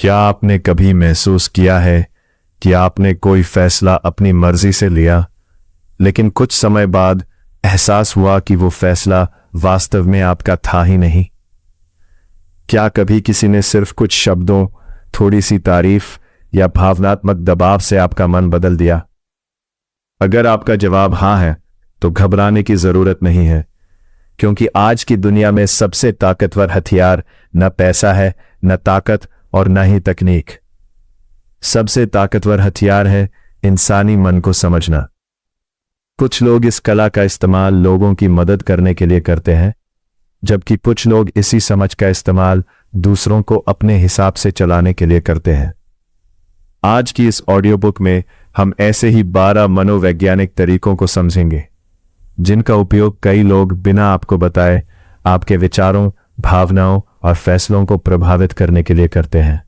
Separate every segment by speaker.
Speaker 1: क्या आपने कभी महसूस किया है कि आपने कोई फैसला अपनी मर्जी से लिया, लेकिन कुछ समय बाद एहसास हुआ कि वो फैसला वास्तव में आपका था ही नहीं? क्या कभी किसी ने सिर्फ कुछ शब्दों, थोड़ी सी तारीफ या भावनात्मक दबाव से आपका मन बदल दिया? अगर आपका जवाब हाँ है, तो घबराने की जरूरत नहीं है, क्योंकि आज की दुनिया में सबसे ताकतवर हथियार न पैसा है, न ताकत और न ही तकनीक। सबसे ताकतवर हथियार है इंसानी मन को समझना। कुछ लोग इस कला का इस्तेमाल लोगों की मदद करने के लिए करते हैं, जबकि कुछ लोग इसी समझ का इस्तेमाल दूसरों को अपने हिसाब से चलाने के लिए करते हैं। आज की इस ऑडियो बुक में हम ऐसे ही 12 मनोवैज्ञानिक तरीकों को समझेंगे, जिनका उपयोग कई लोग बिना आपको बताए आपके विचारों, भावनाओं और फैसलों को प्रभावित करने के लिए करते हैं।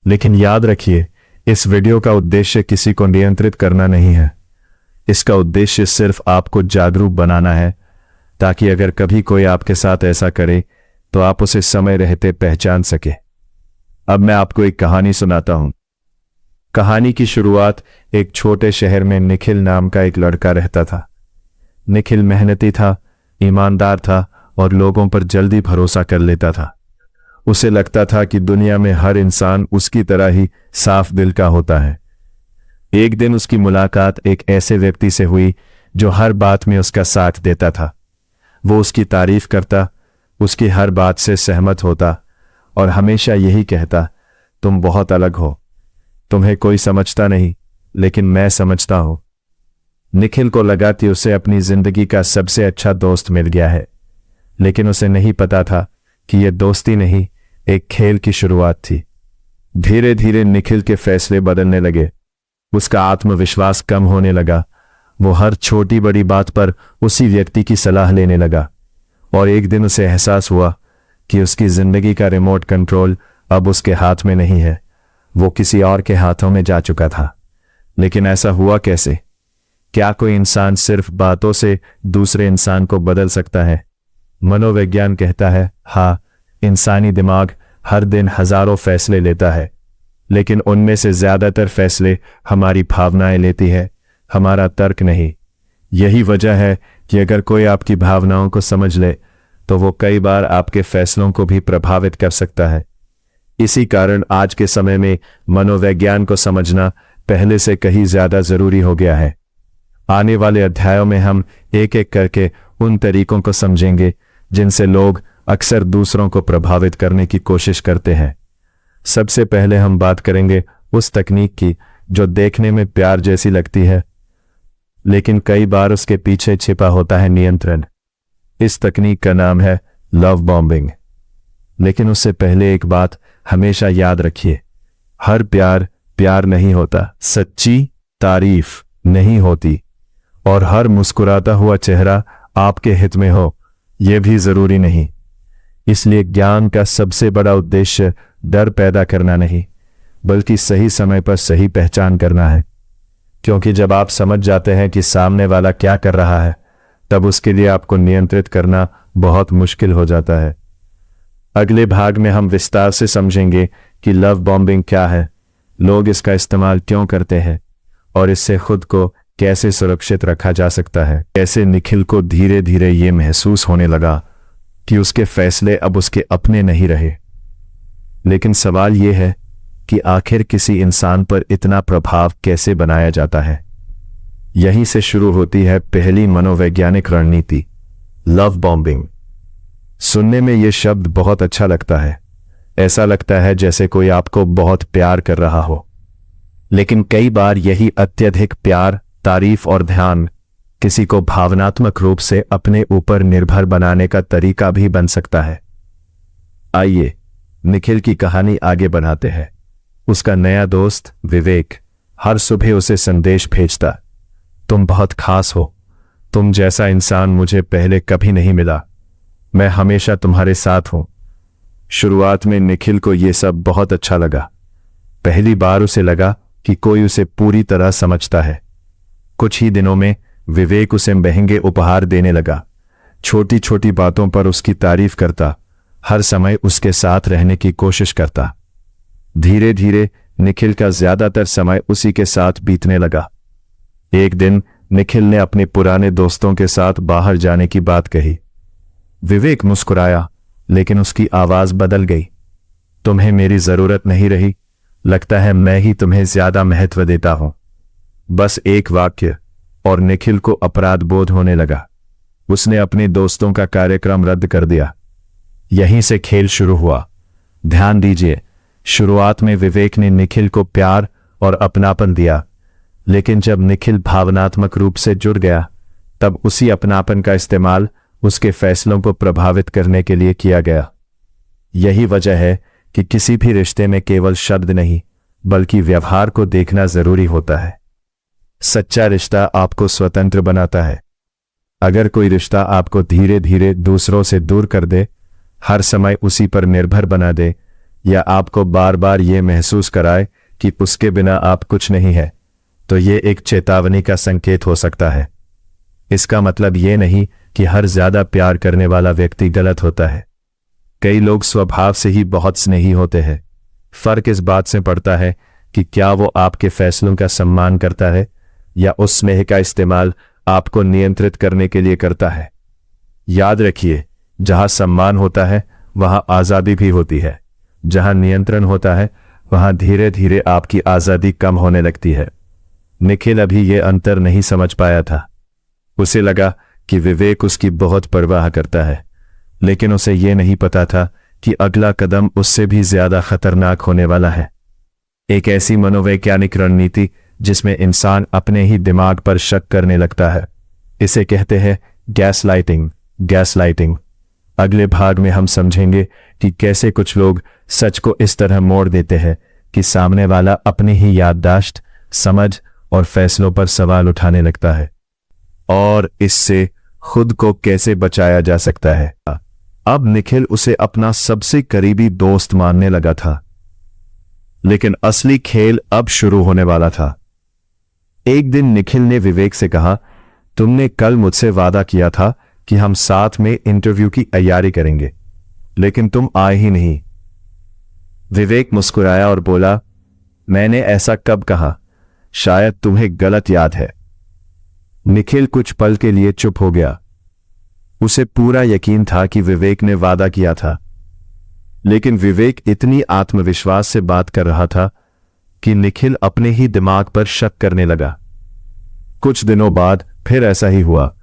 Speaker 1: लेकिन याद रखिए, इस वीडियो का उद्देश्य किसी को नियंत्रित करना नहीं है। इसका उद्देश्य सिर्फ आपको जागरूक बनाना है, ताकि अगर कभी कोई आपके साथ ऐसा करे तो आप उसे समय रहते पहचान सके। अब मैं आपको एक कहानी सुनाता हूं। कहानी की शुरुआत एक छोटे शहर में निखिल नाम का एक लड़का रहता था। निखिल मेहनती था, ईमानदार था और लोगों पर जल्दी भरोसा कर लेता था। उसे लगता था कि दुनिया में हर इंसान उसकी तरह ही साफ दिल का होता है। एक दिन उसकी मुलाकात एक ऐसे व्यक्ति से हुई जो हर बात में उसका साथ देता था। वो उसकी तारीफ करता, उसकी हर बात से सहमत होता और हमेशा यही कहता, तुम बहुत अलग हो, तुम्हें कोई समझता नहीं, लेकिन मैं समझता हूं। निखिल को लगा कि उसे अपनी जिंदगी का सबसे अच्छा दोस्त मिल गया है, लेकिन उसे नहीं पता था कि यह दोस्ती नहीं, एक खेल की शुरुआत थी। धीरे धीरे निखिल के फैसले बदलने लगे। उसका आत्मविश्वास कम होने लगा। वो हर छोटी बड़ी बात पर उसी व्यक्ति की सलाह लेने लगा और एक दिन उसे एहसास हुआ कि उसकी जिंदगी का रिमोट कंट्रोल अब उसके हाथ में नहीं है, वो किसी और के हाथों में जा चुका था। लेकिन ऐसा हुआ कैसे? क्या कोई इंसान सिर्फ बातों से दूसरे इंसान को बदल सकता है? मनोविज्ञान कहता है, हाँ, इंसानी दिमाग हर दिन हजारों फैसले लेता है, लेकिन उनमें से ज्यादातर फैसले हमारी भावनाएं लेती है, हमारा तर्क नहीं। यही वजह है कि अगर कोई आपकी भावनाओं को समझ ले, तो वो कई बार आपके फैसलों को भी प्रभावित कर सकता है। इसी कारण आज के समय में मनोविज्ञान को समझना पहले से कहीं ज्यादा जरूरी हो गया है। आने वाले अध्यायों में हम एक एक करके उन तरीकों को समझेंगे जिनसे लोग अक्सर दूसरों को प्रभावित करने की कोशिश करते हैं। सबसे पहले हम बात करेंगे उस तकनीक की जो देखने में प्यार जैसी लगती है, लेकिन कई बार उसके पीछे छिपा होता है नियंत्रण। इस तकनीक का नाम है लव बॉम्बिंग। लेकिन उससे पहले एक बात हमेशा याद रखिए, हर प्यार प्यार नहीं होता, सच्ची तारीफ नहीं होती, और हर मुस्कुराता हुआ चेहरा आपके हित में हो, यह भी जरूरी नहीं। इसलिए ज्ञान का सबसे बड़ा उद्देश्य डर पैदा करना नहीं, बल्कि सही समय पर सही पहचान करना है। क्योंकि जब आप समझ जाते हैं कि सामने वाला क्या कर रहा है, तब उसके लिए आपको नियंत्रित करना बहुत मुश्किल हो जाता है। अगले भाग में हम विस्तार से समझेंगे कि लव बॉम्बिंग क्या है, लोग इसका इस्तेमाल क्यों करते हैं और इससे खुद को कैसे सुरक्षित रखा जा सकता है। कैसे निखिल को धीरे धीरे यह महसूस होने लगा कि उसके फैसले अब उसके अपने नहीं रहे। लेकिन सवाल यह है कि आखिर किसी इंसान पर इतना प्रभाव कैसे बनाया जाता है? यहीं से शुरू होती है पहली मनोवैज्ञानिक रणनीति, लव बॉम्बिंग। सुनने में यह शब्द बहुत अच्छा लगता है, ऐसा लगता है जैसे कोई आपको बहुत प्यार कर रहा हो। लेकिन कई बार यही अत्यधिक प्यार, तारीफ और ध्यान किसी को भावनात्मक रूप से अपने ऊपर निर्भर बनाने का तरीका भी बन सकता है। आइए निखिल की कहानी आगे बढ़ाते हैं। उसका नया दोस्त विवेक हर सुबह उसे संदेश भेजता, तुम बहुत खास हो, तुम जैसा इंसान मुझे पहले कभी नहीं मिला, मैं हमेशा तुम्हारे साथ हूं। शुरुआत में निखिल को यह सब बहुत अच्छा लगा। पहली बार उसे लगा कि कोई उसे पूरी तरह समझता है। कुछ ही दिनों में विवेक उसे महंगे उपहार देने लगा, छोटी छोटी बातों पर उसकी तारीफ करता, हर समय उसके साथ रहने की कोशिश करता। धीरे धीरे निखिल का ज्यादातर समय उसी के साथ बीतने लगा। एक दिन निखिल ने अपने पुराने दोस्तों के साथ बाहर जाने की बात कही। विवेक मुस्कुराया, लेकिन उसकी आवाज बदल गई। तुम्हें मेरी जरूरत नहीं रही, लगता है मैं ही तुम्हें ज्यादा महत्व देता हूं। बस एक वाक्य और निखिल को अपराध बोध होने लगा। उसने अपने दोस्तों का कार्यक्रम रद्द कर दिया। यहीं से खेल शुरू हुआ। ध्यान दीजिए, शुरुआत में विवेक ने निखिल को प्यार और अपनापन दिया, लेकिन जब निखिल भावनात्मक रूप से जुड़ गया, तब उसी अपनापन का इस्तेमाल उसके फैसलों को प्रभावित करने के लिए किया गया। यही वजह है कि किसी भी रिश्ते में केवल शब्द नहीं, बल्कि व्यवहार को देखना जरूरी होता है। सच्चा रिश्ता आपको स्वतंत्र बनाता है। अगर कोई रिश्ता आपको धीरे धीरे दूसरों से दूर कर दे, हर समय उसी पर निर्भर बना दे, या आपको बार बार ये महसूस कराए कि उसके बिना आप कुछ नहीं है, तो ये एक चेतावनी का संकेत हो सकता है। इसका मतलब ये नहीं कि हर ज्यादा प्यार करने वाला व्यक्ति गलत होता है। कई लोग स्वभाव से ही बहुत स्नेही होते हैं। फर्क इस बात से पड़ता है कि क्या वो आपके फैसलों का सम्मान करता है या उस स्नेह का इस्तेमाल आपको नियंत्रित करने के लिए करता है। याद रखिए, जहां सम्मान होता है वहां आजादी भी होती है। जहां नियंत्रण होता है वहां धीरे धीरे आपकी आजादी कम होने लगती है। निखिल अभी ये अंतर नहीं समझ पाया था। उसे लगा कि विवेक उसकी बहुत परवाह करता है, लेकिन उसे ये नहीं पता था कि अगला कदम उससे भी ज्यादा खतरनाक होने वाला है। एक ऐसी मनोवैज्ञानिक रणनीति जिसमें इंसान अपने ही दिमाग पर शक करने लगता है। इसे कहते हैं गैसलाइटिंग। गैसलाइटिंग। अगले भाग में हम समझेंगे कि कैसे कुछ लोग सच को इस तरह मोड़ देते हैं कि सामने वाला अपनी ही याददाश्त, समझ और फैसलों पर सवाल उठाने लगता है, और इससे खुद को कैसे बचाया जा सकता है। अब निखिल उसे अपना सबसे करीबी दोस्त मानने लगा था, लेकिन असली खेल अब शुरू होने वाला था। एक दिन निखिल ने विवेक से कहा, तुमने कल मुझसे वादा किया था कि हम साथ में इंटरव्यू की तैयारी करेंगे, लेकिन तुम आए ही नहीं। विवेक मुस्कुराया और बोला, मैंने ऐसा कब कहा? शायद तुम्हें गलत याद है। निखिल कुछ पल के लिए चुप हो गया। उसे पूरा यकीन था कि विवेक ने वादा किया था, लेकिन विवेक इतनी आत्मविश्वास से बात कर रहा था कि निखिल अपने ही दिमाग पर शक करने लगा। कुछ दिनों बाद फिर ऐसा ही हुआ।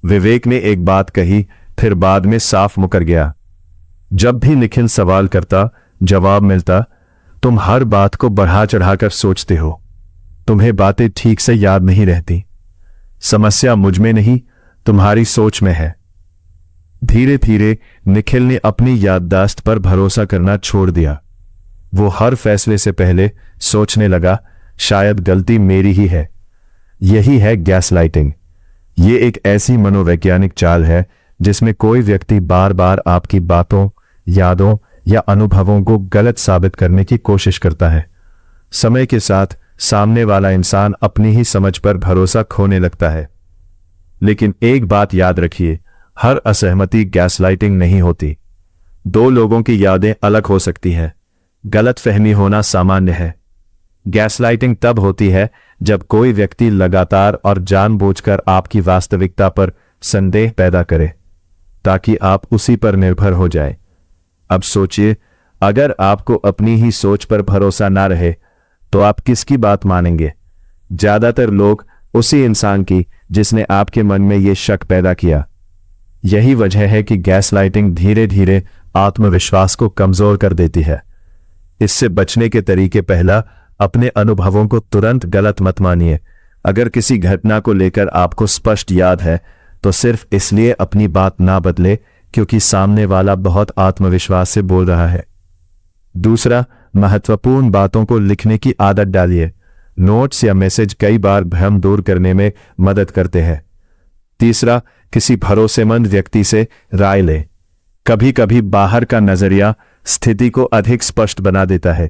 Speaker 1: विवेक ने एक बात कही, फिर बाद में साफ मुकर गया। जब भी निखिल सवाल करता, जवाब मिलता, तुम हर बात को बढ़ा चढ़ाकर सोचते हो, तुम्हें बातें ठीक से याद नहीं रहती। समस्या मुझ में नहीं, तुम्हारी सोच में है। धीरे धीरे निखिल ने अपनी याददाश्त पर भरोसा करना छोड़ दिया। वो हर फैसले से पहले सोचने लगा, शायद गलती मेरी ही है। यही है गैसलाइटिंग। ये एक ऐसी मनोवैज्ञानिक चाल है जिसमें कोई व्यक्ति बार बार आपकी बातों, यादों या अनुभवों को गलत साबित करने की कोशिश करता है। समय के साथ सामने वाला इंसान अपनी ही समझ पर भरोसा खोने लगता है। लेकिन एक बात याद रखिए, हर असहमति गैसलाइटिंग नहीं होती। दो लोगों की यादें अलग हो सकती हैं, गलतफहमी होना सामान्य है। गैसलाइटिंग तब होती है जब कोई व्यक्ति लगातार और जानबूझकर आपकी वास्तविकता पर संदेह पैदा करे, ताकि आप उसी पर निर्भर हो जाए। अब सोचिए, अगर आपको अपनी ही सोच पर भरोसा ना रहे तो आप किसकी बात मानेंगे? ज्यादातर लोग उसी इंसान की जिसने आपके मन में यह शक पैदा किया। यही वजह है कि गैसलाइटिंग धीरे धीरे आत्मविश्वास को कमजोर कर देती है। इससे बचने के तरीके: पहला, अपने अनुभवों को तुरंत गलत मत मानिए। अगर किसी घटना को लेकर आपको स्पष्ट याद है तो सिर्फ इसलिए अपनी बात ना बदले क्योंकि सामने वाला बहुत आत्मविश्वास से बोल रहा है। दूसरा, महत्वपूर्ण बातों को लिखने की आदत डालिए। नोट्स या मैसेज कई बार भ्रम दूर करने में मदद करते हैं। तीसरा, किसी भरोसेमंद व्यक्ति से राय लें। कभी कभी बाहर का नजरिया स्थिति को अधिक स्पष्ट बना देता है।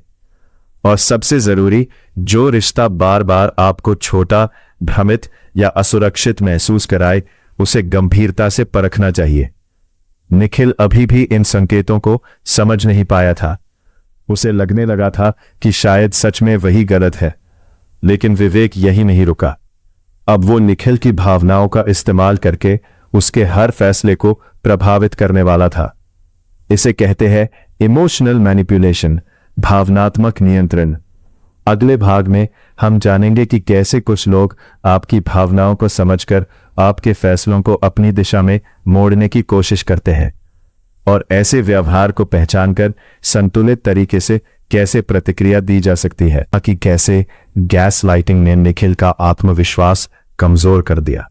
Speaker 1: और सबसे जरूरी, जो रिश्ता बार बार आपको छोटा, भ्रमित या असुरक्षित महसूस कराए, उसे गंभीरता से परखना चाहिए। निखिल अभी भी इन संकेतों को समझ नहीं पाया था। उसे लगने लगा था कि शायद सच में वही गलत है, लेकिन विवेक यही नहीं रुका। अब वो निखिल की भावनाओं का इस्तेमाल करके उसके हर फैसले को प्रभावित करने वाला था। इसे कहते हैं इमोशनल मैनिपुलेशन, भावनात्मक नियंत्रण। अगले भाग में हम जानेंगे कि कैसे कुछ लोग आपकी भावनाओं को समझकर आपके फैसलों को अपनी दिशा में मोड़ने की कोशिश करते हैं, और ऐसे व्यवहार को पहचानकर संतुलित तरीके से कैसे प्रतिक्रिया दी जा सकती है, ताकि कैसे गैस लाइटिंग ने निखिल का आत्मविश्वास कमजोर कर दिया।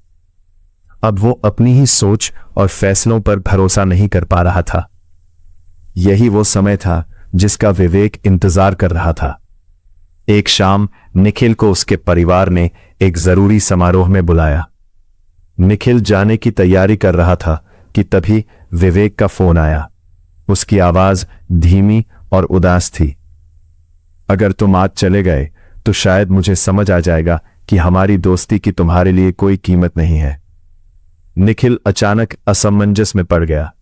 Speaker 1: अब वो अपनी ही सोच और फैसलों पर भरोसा नहीं कर पा रहा था। यही वो समय था जिसका विवेक इंतजार कर रहा था। एक शाम निखिल को उसके परिवार ने एक जरूरी समारोह में बुलाया। निखिल जाने की तैयारी कर रहा था कि तभी विवेक का फोन आया। उसकी आवाज धीमी और उदास थी। अगर तुम आज चले गए तो शायद मुझे समझ आ जाएगा कि हमारी दोस्ती की तुम्हारे लिए कोई कीमत नहीं है। निखिल अचानक असमंजस में पड़ गया।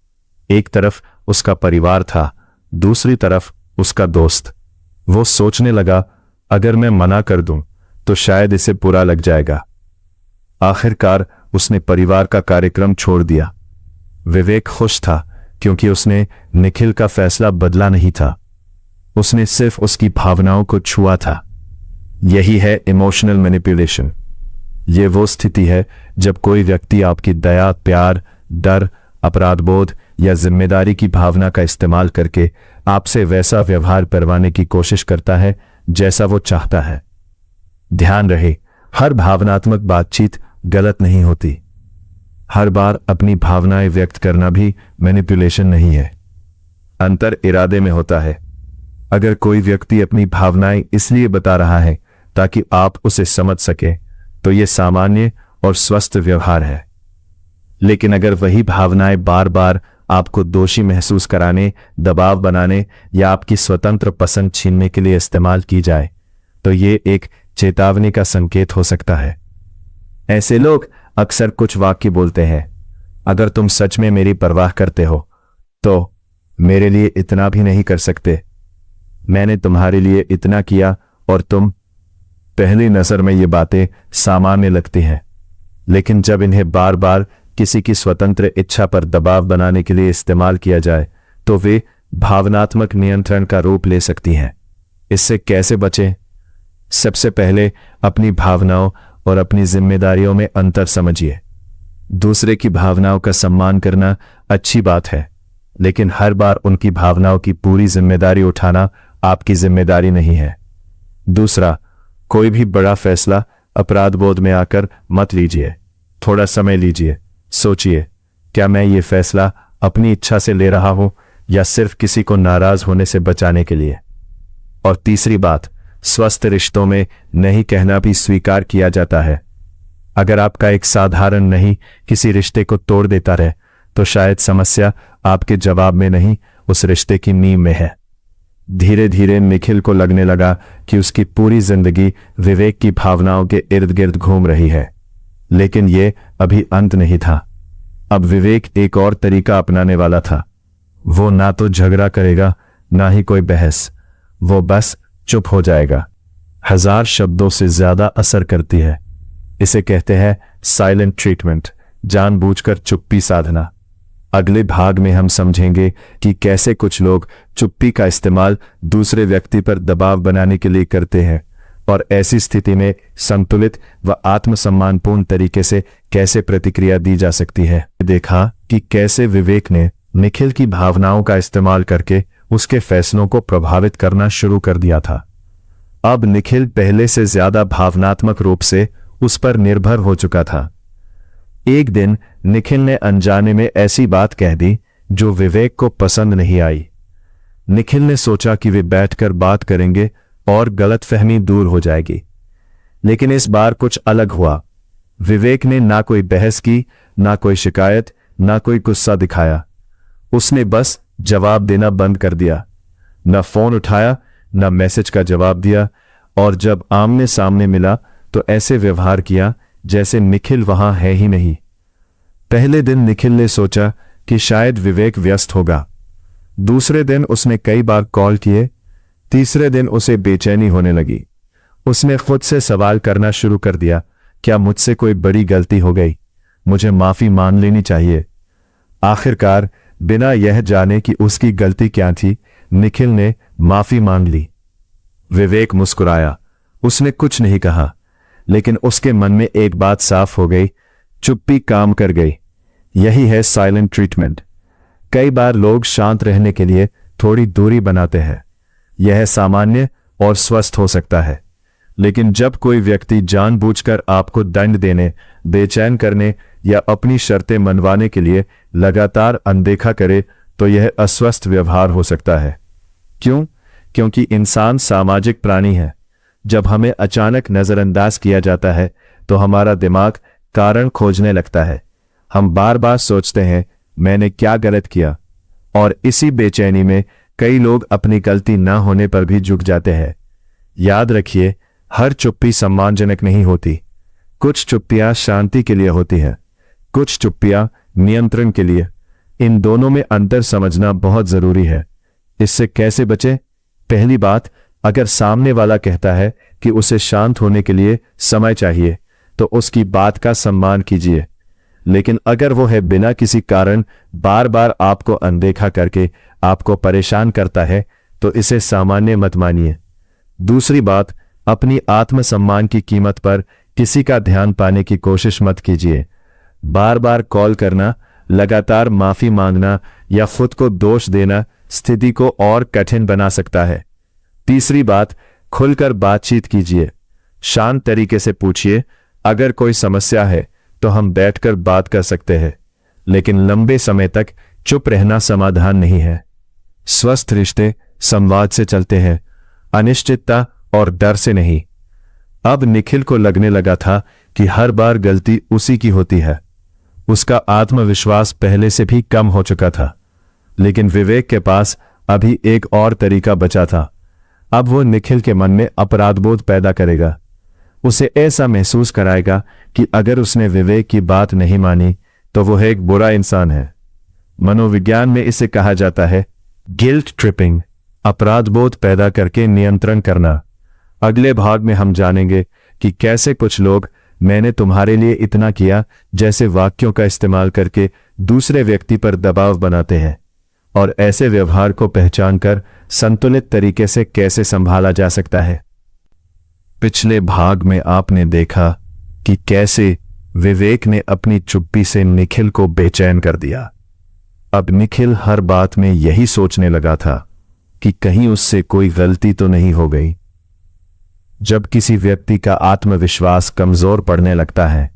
Speaker 1: एक तरफ उसका परिवार था, दूसरी तरफ उसका दोस्त। वो सोचने लगा, अगर मैं मना कर दूं तो शायद इसे बुरा लग जाएगा। आखिरकार उसने परिवार का कार्यक्रम छोड़ दिया। विवेक खुश था क्योंकि उसने निखिल का फैसला बदला नहीं था, उसने सिर्फ उसकी भावनाओं को छुआ था। यही है इमोशनल मैनिपुलेशन। ये वो स्थिति है जब कोई व्यक्ति आपकी दया, प्यार, डर, अपराधबोध या जिम्मेदारी की भावना का इस्तेमाल करके आपसे वैसा व्यवहार करवाने की कोशिश करता है जैसा वो चाहता है। ध्यान रहे, हर भावनात्मक बातचीत गलत नहीं होती। हर बार अपनी भावनाएं व्यक्त करना भी मैनिपुलेशन नहीं है, अंतर इरादे में होता है। अगर कोई व्यक्ति अपनी भावनाएं इसलिए बता रहा है ताकि आप उसे समझ सके, तो यह सामान्य और स्वस्थ व्यवहार है। लेकिन अगर वही भावनाएं बार बार आपको दोषी महसूस कराने, दबाव बनाने या आपकी स्वतंत्र पसंद छीनने के लिए इस्तेमाल की जाए, तो ये एक चेतावनी का संकेत हो सकता है। ऐसे लोग अक्सर कुछ वाक्य बोलते हैं, अगर तुम सच में मेरी परवाह करते हो तो मेरे लिए इतना भी नहीं कर सकते। मैंने तुम्हारे लिए इतना किया और तुम। पहली नजर में ये बातें सामान्य लगती हैं, लेकिन जब इन्हें बार बार किसी की स्वतंत्र इच्छा पर दबाव बनाने के लिए इस्तेमाल किया जाए तो वे भावनात्मक नियंत्रण का रूप ले सकती हैं। इससे कैसे बचें? सबसे पहले अपनी भावनाओं और अपनी जिम्मेदारियों में अंतर समझिए। दूसरे की भावनाओं का सम्मान करना अच्छी बात है, लेकिन हर बार उनकी भावनाओं की पूरी जिम्मेदारी उठाना आपकी जिम्मेदारी नहीं है। दूसरा, कोई भी बड़ा फैसला अपराध बोध में आकर मत लीजिए। थोड़ा समय लीजिए, सोचिए, क्या मैं ये फैसला अपनी इच्छा से ले रहा हूं या सिर्फ किसी को नाराज होने से बचाने के लिए। और तीसरी बात, स्वस्थ रिश्तों में नहीं कहना भी स्वीकार किया जाता है। अगर आपका एक साधारण नहीं किसी रिश्ते को तोड़ देता रहे, तो शायद समस्या आपके जवाब में नहीं, उस रिश्ते की नींव में है। धीरे धीरे निखिल को लगने लगा कि उसकी पूरी जिंदगी विवेक की भावनाओं के इर्द गिर्द घूम रही है, लेकिन ये अभी अंत नहीं था। अब विवेक एक और तरीका अपनाने वाला था। वो ना तो झगड़ा करेगा, ना ही कोई बहस, वो बस चुप हो जाएगा। 1000 शब्दों से ज्यादा असर करती है। इसे कहते हैं साइलेंट ट्रीटमेंट, जानबूझकर चुप्पी साधना। अगले भाग में हम समझेंगे कि कैसे कुछ लोग चुप्पी का इस्तेमाल दूसरे व्यक्ति पर दबाव बनाने के लिए करते हैं, और ऐसी स्थिति में संतुलित व आत्मसम्मानपूर्ण तरीके से कैसे प्रतिक्रिया दी जा सकती है। देखा कि कैसे विवेक ने निखिल की भावनाओं का इस्तेमाल करके उसके फैसलों को प्रभावित करना शुरू कर दिया था। अब निखिल पहले से ज्यादा भावनात्मक रूप से उस पर निर्भर हो चुका था। एक दिन निखिल ने अनजाने में ऐसी बात कह दी जो विवेक को पसंद नहीं आई। निखिल ने सोचा कि वे बैठकर बात करेंगे और गलतफहमी दूर हो जाएगी, लेकिन इस बार कुछ अलग हुआ। विवेक ने ना कोई बहस की, ना कोई शिकायत, ना कोई गुस्सा दिखाया। उसने बस जवाब देना बंद कर दिया, ना फोन उठाया, ना मैसेज का जवाब दिया, और जब आमने सामने मिला तो ऐसे व्यवहार किया जैसे निखिल वहां है ही नहीं। पहले दिन निखिल ने सोचा कि शायद विवेक व्यस्त होगा। दूसरे दिन उसने कई बार कॉल किए, तीसरे दिन उसे बेचैनी होने लगी। उसने खुद से सवाल करना शुरू कर दिया, क्या मुझसे कोई बड़ी गलती हो गई? मुझे माफी मान लेनी चाहिए। आखिरकार बिना यह जाने कि उसकी गलती क्या थी, निखिल ने माफी मांग ली। विवेक मुस्कुराया। उसने कुछ नहीं कहा, लेकिन उसके मन में एक बात साफ हो गई, चुप्पी काम कर गई। यही है साइलेंट ट्रीटमेंट। कई बार लोग शांत रहने के लिए थोड़ी दूरी बनाते हैं। यह सामान्य और स्वस्थ हो सकता है, लेकिन जब कोई व्यक्ति जानबूझकर आपको दंड देने, बेचैन करने या अपनी शर्तें मनवाने के लिए लगातार अनदेखा करे, तो यह अस्वस्थ व्यवहार हो सकता है। क्यों? क्योंकि इंसान सामाजिक प्राणी है। जब हमें अचानक नजरअंदाज किया जाता है, तो हमारा दिमाग कारण खोजने लगता है। हम बार बार सोचते हैं, मैंने क्या गलत किया? और इसी बेचैनी में कई लोग अपनी गलती न होने पर भी झुक जाते हैं। याद रखिए, हर चुप्पी सम्मानजनक नहीं होती। कुछ चुप्पियां शांति के लिए होती हैं, कुछ चुप्पियां नियंत्रण के लिए। इन दोनों में अंतर समझना बहुत जरूरी है। इससे कैसे बचें? पहली बात, अगर सामने वाला कहता है कि उसे शांत होने के लिए समय चाहिए, तो उसकी बात का सम्मान कीजिए। लेकिन अगर वो है बिना किसी कारण बार बार आपको अनदेखा करके आपको परेशान करता है, तो इसे सामान्य मत मानिए। दूसरी बात, अपनी आत्मसम्मान की कीमत पर किसी का ध्यान पाने की कोशिश मत कीजिए। बार बार कॉल करना, लगातार माफी मांगना या खुद को दोष देना स्थिति को और कठिन बना सकता है। तीसरी बात, खुलकर बातचीत कीजिए। शांत तरीके से पूछिए, अगर कोई समस्या है तो हम बैठकर बात कर सकते हैं, लेकिन लंबे समय तक चुप रहना समाधान नहीं है। स्वस्थ रिश्ते संवाद से चलते हैं, अनिश्चितता और डर से नहीं। अब निखिल को लगने लगा था कि हर बार गलती उसी की होती है। उसका आत्मविश्वास पहले से भी कम हो चुका था, लेकिन विवेक के पास अभी एक और तरीका बचा था। अब वो निखिल के मन में अपराधबोध पैदा करेगा। उसे ऐसा महसूस कराएगा कि अगर उसने विवेक की बात नहीं मानी तो वो एक बुरा इंसान है। मनोविज्ञान में इसे कहा जाता है गिल्ट ट्रिपिंग, अपराधबोध पैदा करके नियंत्रण करना। अगले भाग में हम जानेंगे कि कैसे कुछ लोग मैंने तुम्हारे लिए इतना किया जैसे वाक्यों का इस्तेमाल करके दूसरे व्यक्ति पर दबाव बनाते हैं, और ऐसे व्यवहार को पहचानकर संतुलित तरीके से कैसे संभाला जा सकता है। पिछले भाग में आपने देखा कि कैसे विवेक ने अपनी चुप्पी से निखिल को बेचैन कर दिया। अब निखिल हर बात में यही सोचने लगा था कि कहीं उससे कोई गलती तो नहीं हो गई। जब किसी व्यक्ति का आत्मविश्वास कमजोर पड़ने लगता है,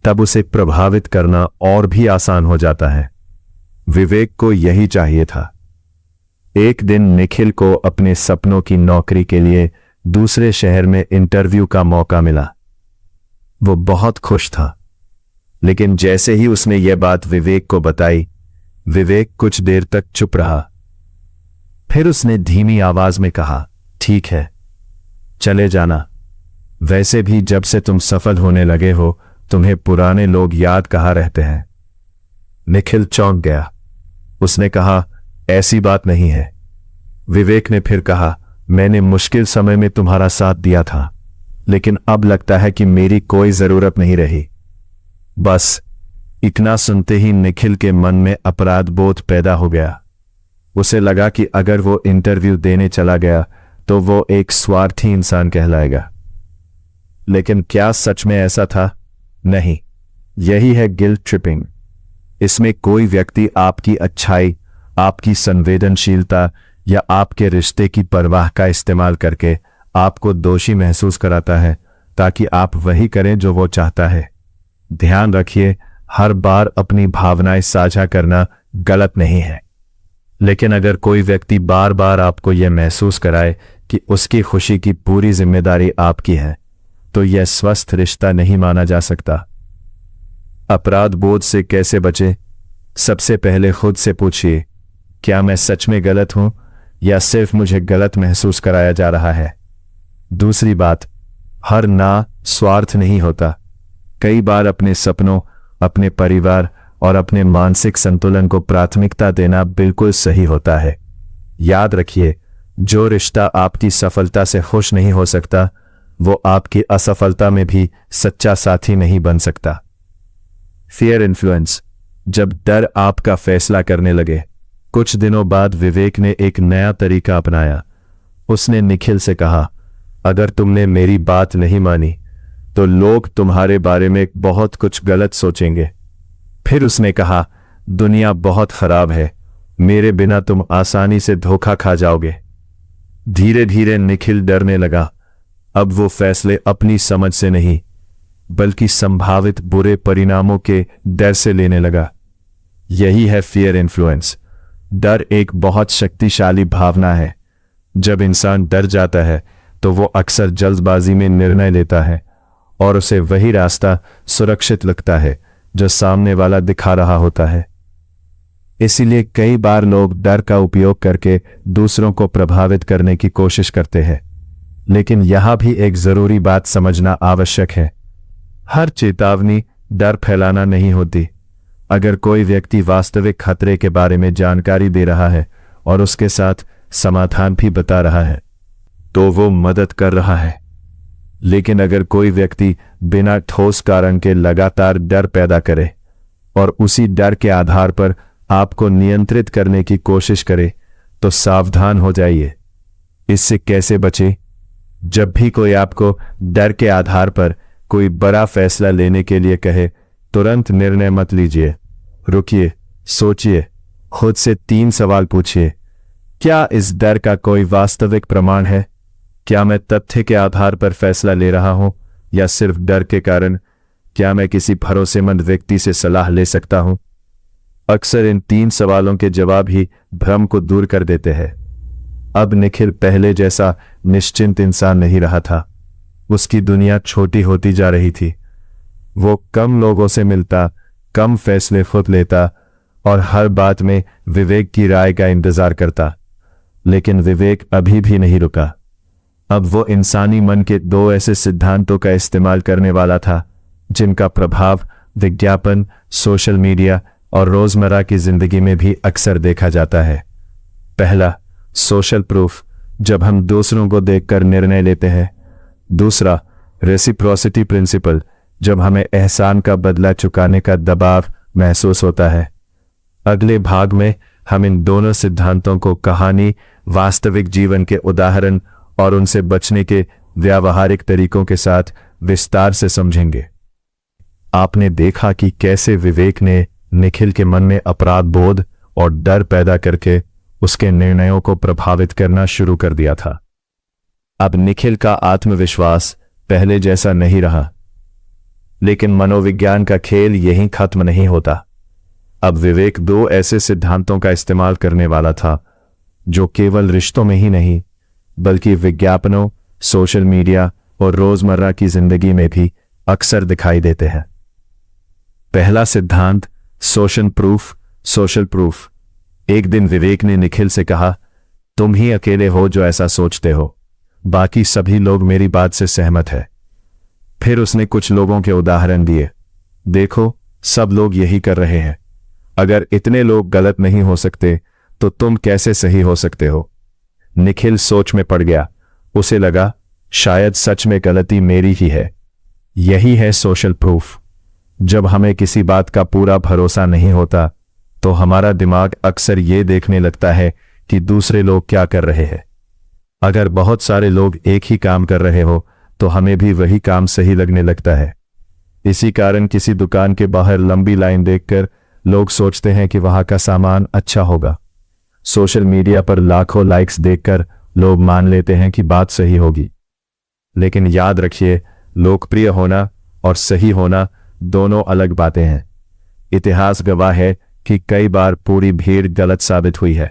Speaker 1: तब उसे प्रभावित करना और भी आसान हो जाता है। विवेक को यही चाहिए था। एक दिन निखिल को अपने सपनों की नौकरी के लिए दूसरे शहर में इंटरव्यू का मौका मिला। वो बहुत खुश था, लेकिन जैसे ही उसने यह बात विवेक को बताई, विवेक कुछ देर तक चुप रहा। फिर उसने धीमी आवाज में कहा, ठीक है, चले जाना। वैसे भी जब से तुम सफल होने लगे हो, तुम्हें पुराने लोग याद कहाँ रहते हैं। निखिल चौंक गया। उसने कहा, ऐसी बात नहीं है। विवेक ने फिर कहा, मैंने मुश्किल समय में तुम्हारा साथ दिया था, लेकिन अब लगता है कि मेरी कोई जरूरत नहीं रही। बस इतना सुनते ही निखिल के मन में अपराध बोध पैदा हो गया। उसे लगा कि अगर वो इंटरव्यू देने चला गया तो वो एक स्वार्थी इंसान कहलाएगा। लेकिन क्या सच में ऐसा था? नहीं। यही है गिल्ट ट्रिपिंग। इसमें कोई व्यक्ति आपकी अच्छाई, आपकी संवेदनशीलता या आपके रिश्ते की परवाह का इस्तेमाल करके आपको दोषी महसूस कराता है, ताकि आप वही करें जो वो चाहता है। ध्यान रखिए, हर बार अपनी भावनाएं साझा करना गलत नहीं है, लेकिन अगर कोई व्यक्ति बार बार आपको यह महसूस कराए कि उसकी खुशी की पूरी जिम्मेदारी आपकी है, तो यह स्वस्थ रिश्ता नहीं माना जा सकता। अपराध बोध से कैसे बचें? सबसे पहले खुद से पूछिए, क्या मैं सच में गलत हूं या सिर्फ मुझे गलत महसूस कराया जा रहा है? दूसरी बात, हर ना स्वार्थ नहीं होता। कई बार अपने सपनों, अपने परिवार और अपने मानसिक संतुलन को प्राथमिकता देना बिल्कुल सही होता है। याद रखिए, जो रिश्ता आपकी सफलता से खुश नहीं हो सकता, वो आपकी असफलता में भी सच्चा साथी नहीं बन सकता। Fear influence. जब डर आपका फैसला करने लगे। कुछ दिनों बाद विवेक ने एक नया तरीका अपनाया। उसने निखिल से कहा, अगर तुमने मेरी बात नहीं मानी तो लोग तुम्हारे बारे में बहुत कुछ गलत सोचेंगे। फिर उसने कहा, दुनिया बहुत खराब है, मेरे बिना तुम आसानी से धोखा खा जाओगे। धीरे धीरे निखिल डरने लगा। अब वो फैसले अपनी समझ से नहीं, बल्कि संभावित बुरे परिणामों के डर से लेने लगा। यही है फियर इन्फ्लुएंस। डर एक बहुत शक्तिशाली भावना है। जब इंसान डर जाता है तो वो अक्सर जल्दबाजी में निर्णय लेता है और उसे वही रास्ता सुरक्षित लगता है जो सामने वाला दिखा रहा होता है। इसीलिए कई बार लोग डर का उपयोग करके दूसरों को प्रभावित करने की कोशिश करते हैं। लेकिन यहां भी एक जरूरी बात समझना आवश्यक है। हर चेतावनी डर फैलाना नहीं होती। अगर कोई व्यक्ति वास्तविक खतरे के बारे में जानकारी दे रहा है और उसके साथ समाधान भी बता रहा है, तो वो मदद कर रहा है। लेकिन अगर कोई व्यक्ति बिना ठोस कारण के लगातार डर पैदा करे और उसी डर के आधार पर आपको नियंत्रित करने की कोशिश करे, तो सावधान हो जाइए। इससे कैसे बचें? जब भी कोई आपको डर के आधार पर कोई बड़ा फैसला लेने के लिए कहे, तुरंत निर्णय मत लीजिए। रुकिए, सोचिए, खुद से 3 सवाल पूछिए। क्या इस डर का कोई वास्तविक प्रमाण है? क्या मैं तथ्य के आधार पर फैसला ले रहा हूं या सिर्फ डर के कारण? क्या मैं किसी भरोसेमंद व्यक्ति से सलाह ले सकता हूं? अक्सर इन 3 सवालों के जवाब ही भ्रम को दूर कर देते हैं। अब निखिल पहले जैसा निश्चिंत इंसान नहीं रहा था। उसकी दुनिया छोटी होती जा रही थी। वो कम लोगों से मिलता, कम फैसले खुद लेता और हर बात में विवेक की राय का इंतजार करता। लेकिन विवेक अभी भी नहीं रुका। अब वो इंसानी मन के 2 ऐसे सिद्धांतों का इस्तेमाल करने वाला था जिनका प्रभाव विज्ञापन, सोशल मीडिया और रोजमर्रा की जिंदगी में भी अक्सर देखा जाता है। पहला, सोशल प्रूफ, जब हम दूसरों को देखकर निर्णय लेते हैं। दूसरा, रेसिप्रोसिटी प्रिंसिपल, जब हमें एहसान का बदला चुकाने का दबाव महसूस होता है। अगले भाग में हम इन दोनों सिद्धांतों को कहानी, वास्तविक जीवन के उदाहरण और उनसे बचने के व्यावहारिक तरीकों के साथ विस्तार से समझेंगे। आपने देखा कि कैसे विवेक ने निखिल के मन में अपराध बोध और डर पैदा करके उसके निर्णयों को प्रभावित करना शुरू कर दिया था। अब निखिल का आत्मविश्वास पहले जैसा नहीं रहा। लेकिन मनोविज्ञान का खेल यहीं खत्म नहीं होता। अब विवेक 2 ऐसे सिद्धांतों का इस्तेमाल करने वाला था जो केवल रिश्तों में ही नहीं, बल्कि विज्ञापनों, सोशल मीडिया और रोजमर्रा की जिंदगी में भी अक्सर दिखाई देते हैं। पहला सिद्धांत, सोशल प्रूफ। एक दिन विवेक ने निखिल से कहा, तुम ही अकेले हो जो ऐसा सोचते हो, बाकी सभी लोग मेरी बात से सहमत है। फिर उसने कुछ लोगों के उदाहरण दिए। देखो, सब लोग यही कर रहे हैं। अगर इतने लोग गलत नहीं हो सकते तो तुम कैसे सही हो सकते हो? निखिल सोच में पड़ गया। उसे लगा, शायद सच में गलती मेरी ही है। यही है सोशल प्रूफ। जब हमें किसी बात का पूरा भरोसा नहीं होता तो हमारा दिमाग अक्सर ये देखने लगता है कि दूसरे लोग क्या कर रहे हैं। अगर बहुत सारे लोग एक ही काम कर रहे हो तो हमें भी वही काम सही लगने लगता है। इसी कारण किसी दुकान के बाहर लंबी लाइन देखकर लोग सोचते हैं कि वहां का सामान अच्छा होगा। सोशल मीडिया पर लाखों लाइक्स देखकर लोग मान लेते हैं कि बात सही होगी। लेकिन याद रखिए, लोकप्रिय होना और सही होना दोनों अलग बातें हैं। इतिहास गवाह है कि कई बार पूरी भीड़ गलत साबित हुई है।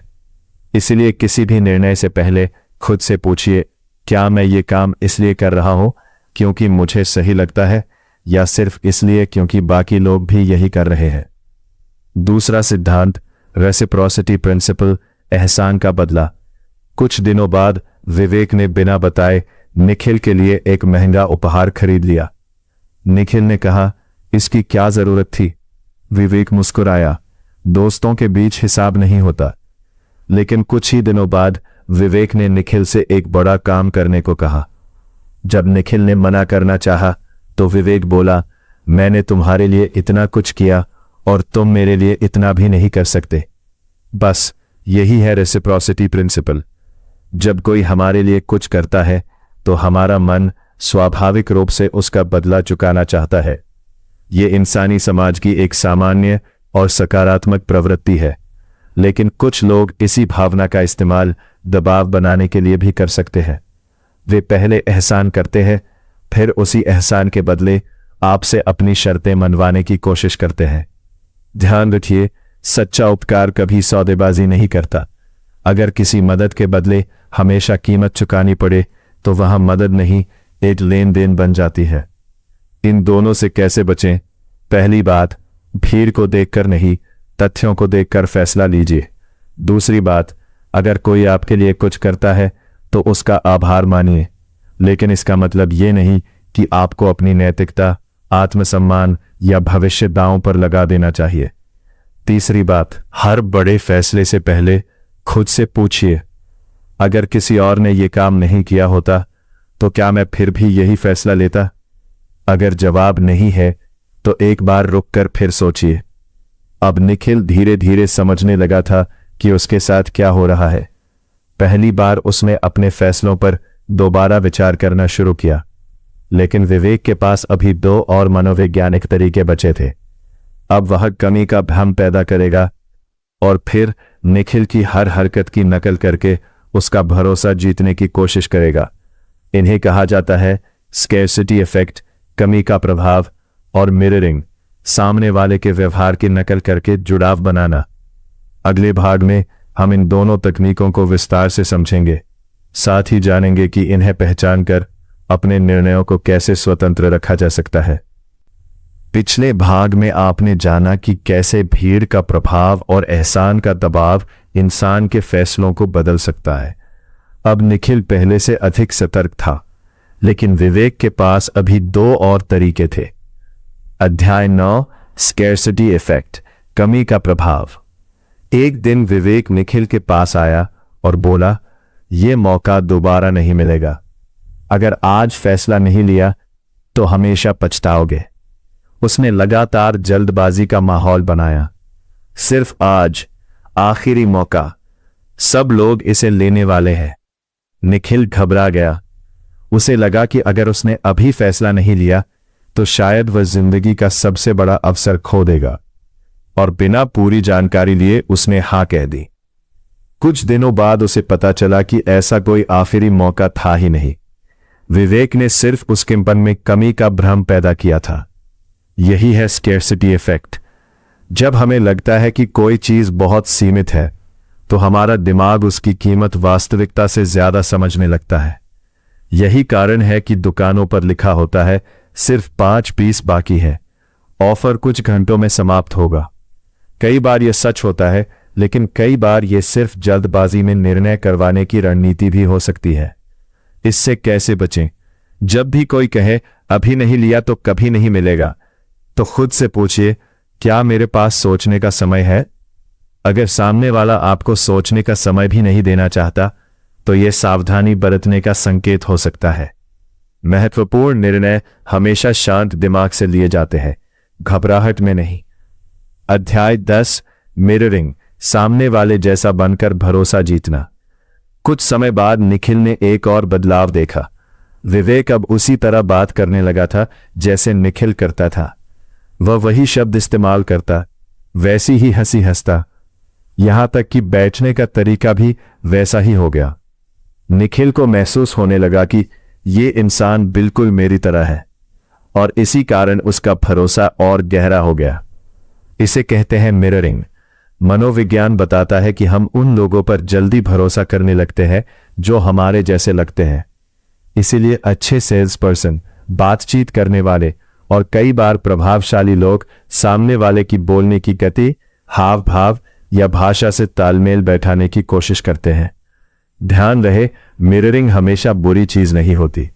Speaker 1: इसलिए किसी भी निर्णय से पहले खुद से पूछिए, क्या मैं ये काम इसलिए कर रहा हूं क्योंकि मुझे सही लगता है या सिर्फ इसलिए क्योंकि बाकी लोग भी यही कर रहे हैं। दूसरा सिद्धांत, रेसिप्रोसिटी प्रिंसिपल, एहसान का बदला। कुछ दिनों बाद विवेक ने बिना बताए निखिल के लिए एक महंगा उपहार खरीद लिया। निखिल ने कहा, इसकी क्या जरूरत थी? विवेक मुस्कुराया। दोस्तों के बीच हिसाब नहीं होता। लेकिन कुछ ही दिनों बाद विवेक ने निखिल से एक बड़ा काम करने को कहा। जब निखिल ने मना करना चाहा तो विवेक बोला, मैंने तुम्हारे लिए इतना कुछ किया और तुम मेरे लिए इतना भी नहीं कर सकते। बस यही है रेसिप्रोसिटी प्रिंसिपल। जब कोई हमारे लिए कुछ करता है तो हमारा मन स्वाभाविक रूप से उसका बदला चुकाना चाहता है। ये इंसानी समाज की एक सामान्य और सकारात्मक प्रवृत्ति है, लेकिन कुछ लोग इसी भावना का इस्तेमाल दबाव बनाने के लिए भी कर सकते हैं। वे पहले एहसान करते हैं, फिर उसी एहसान के बदले आपसे अपनी शर्तें मनवाने की कोशिश करते हैं। ध्यान रखिए, सच्चा उपकार कभी सौदेबाजी नहीं करता। अगर किसी मदद के बदले हमेशा कीमत चुकानी पड़े तो वहां मदद नहीं, एक लेन देन बन जाती है। इन दोनों से कैसे बचें? पहली बात, भीड़ को देखकर नहीं, तथ्यों को देखकर फैसला लीजिए। दूसरी बात, अगर कोई आपके लिए कुछ करता है तो उसका आभार मानिए, लेकिन इसका मतलब ये नहीं कि आपको अपनी नैतिकता, आत्मसम्मान या भविष्य दांव पर लगा देना चाहिए। तीसरी बात, हर बड़े फैसले से पहले खुद से पूछिए, अगर किसी और ने यह काम नहीं किया होता तो क्या मैं फिर भी यही फैसला लेता? अगर जवाब नहीं है तो एक बार रुककर फिर सोचिए। अब निखिल धीरे धीरे समझने लगा था कि उसके साथ क्या हो रहा है। पहली बार उसने अपने फैसलों पर दोबारा विचार करना शुरू किया, लेकिन विवेक के पास अभी दो और मनोवैज्ञानिक तरीके बचे थे। अब वह कमी का भ्रम पैदा करेगा और फिर निखिल की हर हरकत की नकल करके उसका भरोसा जीतने की कोशिश करेगा। इन्हें कहा जाता है स्कैर्सिटी इफेक्ट, कमी का प्रभाव, और मिररिंग, सामने वाले के व्यवहार की नकल करके जुड़ाव बनाना। अगले भाग में हम इन दोनों तकनीकों को विस्तार से समझेंगे, साथ ही जानेंगे कि इन्हें पहचान कर अपने निर्णयों को कैसे स्वतंत्र रखा जा सकता है। पिछले भाग में आपने जाना कि कैसे भीड़ का प्रभाव और एहसान का दबाव इंसान के फैसलों को बदल सकता है। अब निखिल पहले से अधिक सतर्क था, लेकिन विवेक के पास अभी दो और तरीके थे। अध्याय 9, स्कैर्सिटी इफेक्ट, कमी का प्रभाव। एक दिन विवेक निखिल के पास आया और बोला, यह मौका दोबारा नहीं मिलेगा। अगर आज फैसला नहीं लिया तो हमेशा पछताओगे। उसने लगातार जल्दबाजी का माहौल बनाया। सिर्फ आज, आखिरी मौका, सब लोग इसे लेने वाले हैं। निखिल घबरा गया। उसे लगा कि अगर उसने अभी फैसला नहीं लिया तो शायद वह जिंदगी का सबसे बड़ा अवसर खो देगा, और बिना पूरी जानकारी लिए उसने हां कह दी। कुछ दिनों बाद उसे पता चला कि ऐसा कोई आखिरी मौका था ही नहीं। विवेक ने सिर्फ उसके मन में कमी का भ्रम पैदा किया था। यही है स्कैर्सिटी इफेक्ट। जब हमें लगता है कि कोई चीज बहुत सीमित है तो हमारा दिमाग उसकी कीमत वास्तविकता से ज्यादा समझने लगता है। यही कारण है कि दुकानों पर लिखा होता है सिर्फ 5 पीस बाकी है, ऑफर कुछ घंटों में समाप्त होगा। कई बार यह सच होता है, लेकिन कई बार यह सिर्फ जल्दबाजी में निर्णय करवाने की रणनीति भी हो सकती है। इससे कैसे बचें? जब भी कोई कहे अभी नहीं लिया तो कभी नहीं मिलेगा, तो खुद से पूछिए, क्या मेरे पास सोचने का समय है? अगर सामने वाला आपको सोचने का समय भी नहीं देना चाहता तो यह सावधानी बरतने का संकेत हो सकता है। महत्वपूर्ण निर्णय हमेशा शांत दिमाग से लिए जाते हैं, घबराहट में नहीं। अध्याय 10, मिररिंग, सामने वाले जैसा बनकर भरोसा जीतना। कुछ समय बाद निखिल ने एक और बदलाव देखा। विवेक अब उसी तरह बात करने लगा था जैसे निखिल करता था। वह वही शब्द इस्तेमाल करता, वैसी ही हंसी हंसता, यहां तक कि बैठने का तरीका भी वैसा ही हो गया। निखिल को महसूस होने लगा कि ये इंसान बिल्कुल मेरी तरह है, और इसी कारण उसका भरोसा और गहरा हो गया। इसे कहते हैं मिररिंग। मनोविज्ञान बताता है कि हम उन लोगों पर जल्दी भरोसा करने लगते हैं जो हमारे जैसे लगते हैं। इसीलिए अच्छे सेल्स पर्सन, बातचीत करने वाले और कई बार प्रभावशाली लोग सामने वाले की बोलने की गति, हाव भाव या भाषा से तालमेल बैठाने की कोशिश करते हैं। ध्यान रहे, मिररिंग हमेशा बुरी चीज नहीं होती।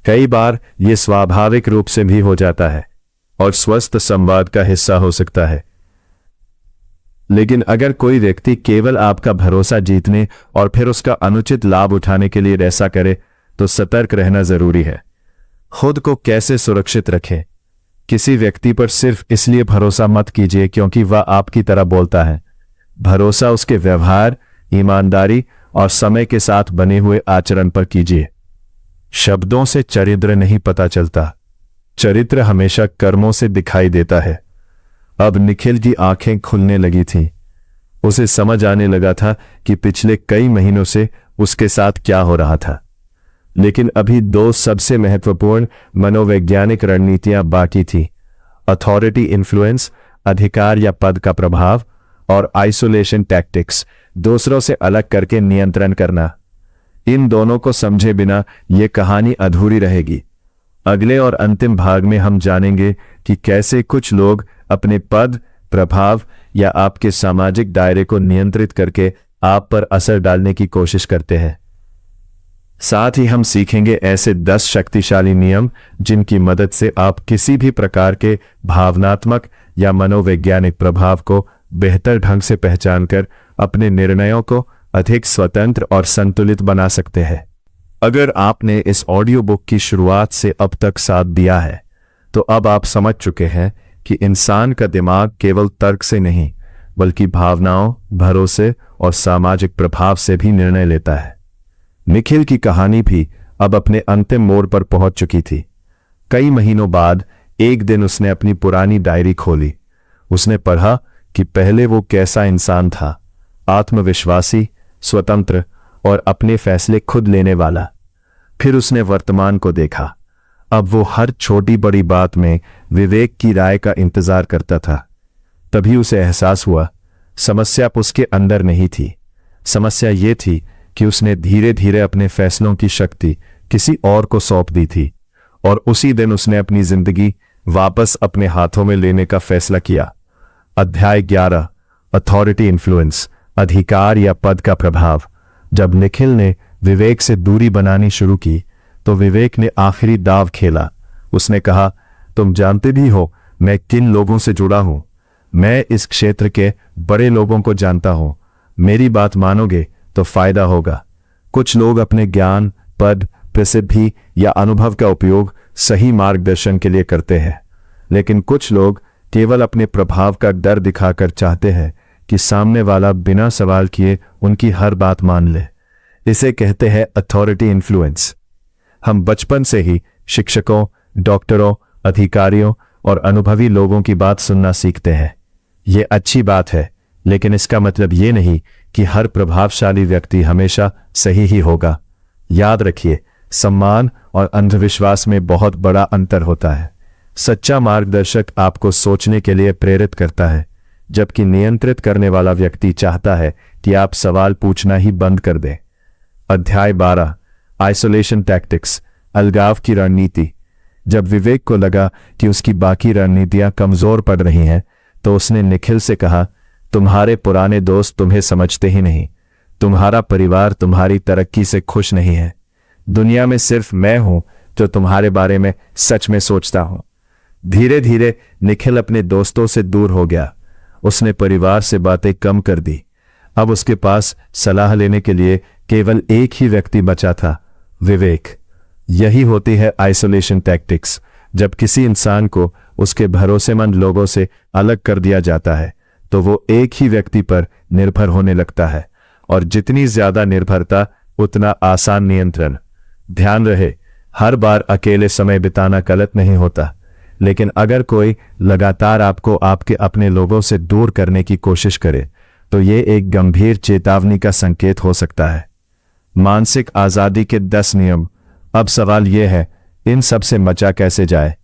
Speaker 1: कई बार यह स्वाभाविक रूप से भी हो जाता है और स्वस्थ संवाद का हिस्सा हो सकता है। लेकिन अगर कोई व्यक्ति केवल आपका भरोसा जीतने और फिर उसका अनुचित लाभ उठाने के लिए ऐसा करे तो सतर्क रहना जरूरी है। खुद को कैसे सुरक्षित रखें? किसी व्यक्ति पर सिर्फ इसलिए भरोसा मत कीजिए क्योंकि वह आपकी तरह बोलता है। भरोसा उसके व्यवहार, ईमानदारी और समय के साथ बने हुए आचरण पर कीजिए। शब्दों से चरित्र नहीं पता चलता, चरित्र हमेशा कर्मों से दिखाई देता है। अब निखिल की आंखें खुलने लगी थीं। उसे समझ आने लगा था कि पिछले कई महीनों से उसके साथ क्या हो रहा था। लेकिन अभी दो सबसे महत्वपूर्ण मनोवैज्ञानिक रणनीतियां बाकी थी: अथॉरिटी इन्फ्लुएंस, अधिकार या पद का प्रभाव, और आइसोलेशन टैक्टिक्स, दूसरों से अलग करके नियंत्रण करना। इन दोनों को समझे बिना यह कहानी अधूरी रहेगी। अगले और अंतिम भाग में हम जानेंगे कि कैसे कुछ लोग अपने पद, प्रभाव या आपके सामाजिक दायरे को नियंत्रित करके आप पर असर डालने की कोशिश करते हैं। साथ ही हम सीखेंगे ऐसे 10 शक्तिशाली नियम जिनकी मदद से आप किसी भी प्रकार के भावनात्मक या मनोवैज्ञानिक प्रभाव को बेहतर ढंग से पहचानकर अपने निर्णयों को अधिक स्वतंत्र और संतुलित बना सकते हैं। अगर आपने इस ऑडियो बुक की शुरुआत से अब तक साथ दिया है तो अब आप समझ चुके हैं कि इंसान का दिमाग केवल तर्क से नहीं बल्कि भावनाओं, भरोसे और सामाजिक प्रभाव से भी निर्णय लेता है। निखिल की कहानी भी अब अपने अंतिम मोड़ पर पहुंच चुकी थी। कई महीनों बाद एक दिन उसने अपनी पुरानी डायरी खोली। उसने पढ़ा कि पहले वो कैसा इंसान था, आत्मविश्वासी, स्वतंत्र और अपने फैसले खुद लेने वाला। फिर उसने वर्तमान को देखा। अब वो हर छोटी बड़ी बात में विवेक की राय का इंतजार करता था। तभी उसे एहसास हुआ समस्या उसके अंदर नहीं थी। समस्या ये थी कि उसने धीरे धीरे अपने फैसलों की शक्ति किसी और को सौंप दी थी। और उसी दिन उसने अपनी जिंदगी वापस अपने हाथों में लेने का फैसला किया। अध्याय 11, अथॉरिटी इन्फ्लुएंस, अधिकार या पद का प्रभाव। जब निखिल ने विवेक से दूरी बनानी शुरू की तो विवेक ने आखिरी दाव खेला। उसने कहा, तुम जानते भी हो मैं किन लोगों से जुड़ा हूं। मैं इस क्षेत्र के बड़े लोगों को जानता हूं। मेरी बात मानोगे तो फायदा होगा। कुछ लोग अपने ज्ञान, पद, प्रसिद्धि या अनुभव का उपयोग सही मार्गदर्शन के लिए करते हैं, लेकिन कुछ लोग केवल अपने प्रभाव का डर दिखाकर चाहते हैं कि सामने वाला बिना सवाल किए उनकी हर बात मान ले। इसे कहते हैं अथॉरिटी इन्फ्लुएंस। हम बचपन से ही शिक्षकों, डॉक्टरों, अधिकारियों और अनुभवी लोगों की बात सुनना सीखते हैं। ये अच्छी बात है, लेकिन इसका मतलब ये नहीं कि हर प्रभावशाली व्यक्ति हमेशा सही ही होगा। याद रखिए, सम्मान और अंधविश्वास में बहुत बड़ा अंतर होता है। सच्चा मार्गदर्शक आपको सोचने के लिए प्रेरित करता है, जबकि नियंत्रित करने वाला व्यक्ति चाहता है कि आप सवाल पूछना ही बंद कर दें। अध्याय 12, आइसोलेशन टैक्टिक्स, अलगाव की रणनीति। जब विवेक को लगा कि उसकी बाकी रणनीतियां कमजोर पड़ रही हैं, तो उसने निखिल से कहा, तुम्हारे पुराने दोस्त तुम्हें समझते ही नहीं। तुम्हारा परिवार तुम्हारी तरक्की से खुश नहीं है। दुनिया में सिर्फ मैं हूं जो तुम्हारे बारे में सच में सोचता हूं। धीरे धीरे निखिल अपने दोस्तों से दूर हो गया। उसने परिवार से बातें कम कर दी। अब उसके पास सलाह लेने के लिए केवल एक ही व्यक्ति बचा था, विवेक। यही होती है आइसोलेशन टैक्टिक्स। जब किसी इंसान को उसके भरोसेमंद लोगों से अलग कर दिया जाता है तो वो एक ही व्यक्ति पर निर्भर होने लगता है, और जितनी ज्यादा निर्भरता उतना आसान नियंत्रण। ध्यान रहे, हर बार अकेले समय बिताना गलत नहीं होता, लेकिन अगर कोई लगातार आपको आपके अपने लोगों से दूर करने की कोशिश करे तो ये एक गंभीर चेतावनी का संकेत हो सकता है। मानसिक आजादी के 10 नियम। अब सवाल यह है, इन सब से बचा कैसे जाए?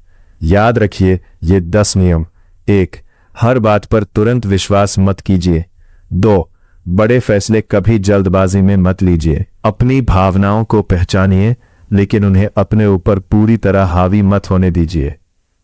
Speaker 1: याद रखिए ये 10 नियम। 1. हर बात पर तुरंत विश्वास मत कीजिए। 2. बड़े फैसले कभी जल्दबाजी में मत लीजिए। अपनी भावनाओं को पहचानिए, लेकिन उन्हें अपने ऊपर पूरी तरह हावी मत होने दीजिए।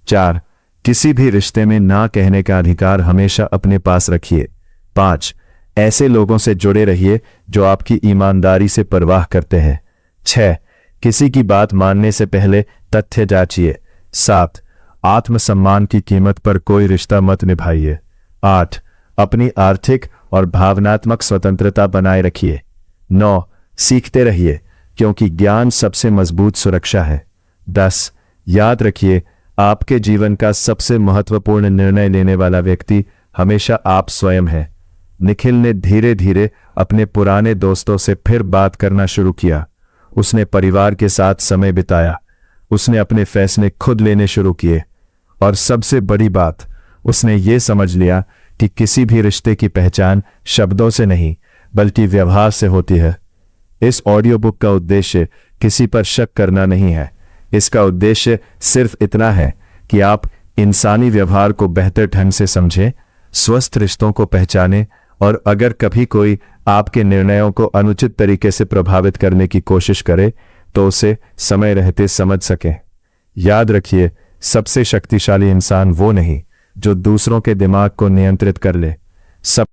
Speaker 1: 4. किसी भी रिश्ते में ना कहने का अधिकार हमेशा अपने पास रखिए। 5. ऐसे लोगों से जुड़े रहिए जो आपकी ईमानदारी से परवाह करते हैं। 6. किसी की बात मानने से पहले तथ्य जांचिए। 7. आत्मसम्मान की कीमत पर कोई रिश्ता मत निभाइए। 8. अपनी आर्थिक और भावनात्मक स्वतंत्रता बनाए रखिए। 9. सीखते रहिए, क्योंकि ज्ञान सबसे मजबूत सुरक्षा है। 10. याद रखिए, आपके जीवन का सबसे महत्वपूर्ण निर्णय लेने वाला व्यक्ति हमेशा आप स्वयं हैं। निखिल ने धीरे धीरे अपने पुराने दोस्तों से फिर बात करना शुरू किया। उसने परिवार के साथ समय बिताया, उसने अपने फैसले खुद लेने शुरू किए, और सबसे बड़ी बात, उसने ये समझ लिया कि किसी भी रिश्ते की पहचान शब्दों से नहीं बल्कि व्यवहार से होती है। इस ऑडियो बुक का उद्देश्य किसी पर शक करना नहीं है। इसका उद्देश्य सिर्फ इतना है कि आप इंसानी व्यवहार को बेहतर ढंग से समझें, स्वस्थ रिश्तों को पहचानें, और अगर कभी कोई आपके निर्णयों को अनुचित तरीके से प्रभावित करने की कोशिश करे तो उसे समय रहते समझ सकें। याद रखिए, सबसे शक्तिशाली इंसान वो नहीं जो दूसरों के दिमाग को नियंत्रित कर ले। सब